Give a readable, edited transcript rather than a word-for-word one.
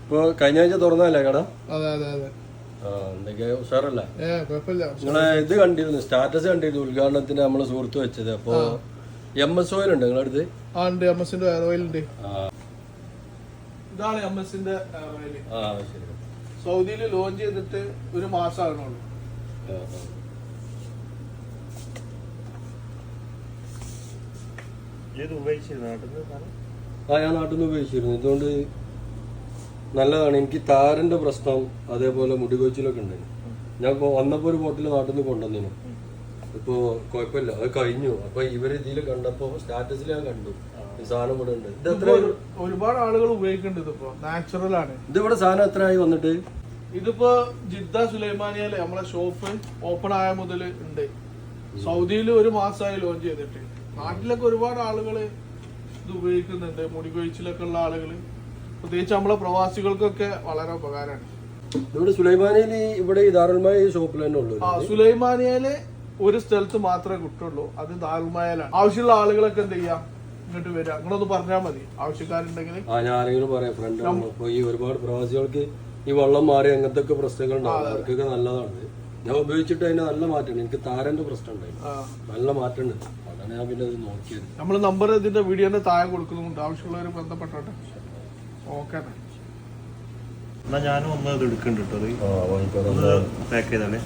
ഇപ്പൊ കഴിഞ്ഞ ആഴ്ച തുറന്നല്ലേ കട? അതെ അതെ അതെ. എന്തൊക്കെ ഉഷാറല്ലേ? നിങ്ങളെ ഇത് കണ്ടിരുന്നു, സ്റ്റാറ്റസ് കണ്ടിരുന്നു, ഉദ്ഘാടനത്തിന് നമ്മള് സുഹൃത്ത് വെച്ചത്. അപ്പൊ MS ഓയിൽ ഉണ്ട് നിങ്ങളുടെ അടുത്ത്? MS-ന്റെ ഓയിൽ ഉണ്ട്. ഇതാണ് MS-ന്റെ ഓയിൽ. സൗദിയിൽ ലോഞ്ച് ചെയ്തിട്ട് ഒരു മാസം ആകണുള്ളൂ. ഞാൻ നാട്ടിൽ നിന്ന് ഉപയോഗിച്ചിരുന്നു. ഇതുകൊണ്ട് നല്ലതാണ്. എനിക്ക് താരന്റെ പ്രശ്നം അതേപോലെ മുടി കൊച്ചിലൊക്കെ ഉണ്ട്. ഞാൻ ഇപ്പൊ വന്നപ്പോ ഒരു ബോട്ടിൽ നാട്ടിൽ നിന്ന് കൊണ്ടുവന്നു. ഇപ്പൊ കുഴപ്പമില്ല, അത് കഴിഞ്ഞു. അപ്പൊ ഇവര് ഇതിൽ കണ്ടപ്പോ സ്റ്റാറ്റസിൽ ഞാൻ കണ്ടു ഈ സാധനം ഇവിടെ ഉണ്ട്. ഇത് എത്ര ഒരുപാട് ആളുകൾ ഉപയോഗിക്കുന്നുണ്ട്. ഇതിപ്പോ നാച്ചുറൽ ആണ്. ഇത് ഇവിടെ സാധനം എത്ര ആയി വന്നിട്ട്? ഇതിപ്പോ ജിദ്ദ സുലൈമാനിയയില് നമ്മളെ ഷോപ്പ് ഓപ്പൺ ആയ മുതൽ ഉണ്ട്. സൗദിയിൽ ഒരു മാസമായി ലോഞ്ച് ചെയ്തിട്ട്. നാട്ടിലൊക്കെ ഒരുപാട് ആളുകള് ഇത് ഉപയോഗിക്കുന്നുണ്ട്. മുടി കൊഴിച്ചിലൊക്കെ ഉള്ള ആളുകള്, പ്രത്യേകിച്ച് നമ്മളെ പ്രവാസികൾക്കൊക്കെ വളരെ ഉപകാരമാണ്. ഇവിടെ സുലൈമാനിയയില് ഇവിടെ ഈ ദാറുൽമായ ഷോപ്പിൽ തന്നെ ഉള്ളൂ. സുലൈമാനിയയില് ഒരു സ്ഥലത്ത് മാത്രമേ കിട്ടുള്ളൂ, അത് ദാറുൽമായയിലാണ്. ആവശ്യമുള്ള ആളുകളൊക്കെ എന്ത് ചെയ്യാം, ഇങ്ങോട്ട് വരിക. നിങ്ങളൊന്ന് പറഞ്ഞാൽ മതി ആവശ്യക്കാരുണ്ടെങ്കിൽ. ഞാൻ ആരെങ്കിലും പറയാം, ഫ്രണ്ട്. അപ്പൊ ഈ ഒരുപാട് പ്രവാസികൾക്ക് ഈ വെള്ളം മാറി അങ്ങനത്തെ ഒക്കെ പ്രശ്നങ്ങൾ ഉണ്ടാവും. അവർക്കൊക്കെ നല്ലതാണ്. ഞാൻ ഉപയോഗിച്ചിട്ട് അതിന് നല്ല മാറ്റമുണ്ട്. എനിക്ക് താരന്റെ പ്രശ്നം ഉണ്ടായി, നല്ല മാറ്റമുണ്ട്. അതാണ് ഞാൻ പിന്നെ അത് നോക്കിയത്. നമ്മൾ നമ്പർ ഇതിന്റെ വീഡിയോന്റെ താഴെ കൊടുക്കുന്നുണ്ട്, ആവശ്യമുള്ളവർ ബന്ധപ്പെട്ടോട്ടെ. ഓക്കെ, എന്നാ ഞാനും ഒന്ന് എടുക്കുന്നുണ്ട് കേട്ടോ. അത് പാക്ക് ചെയ്താലേ.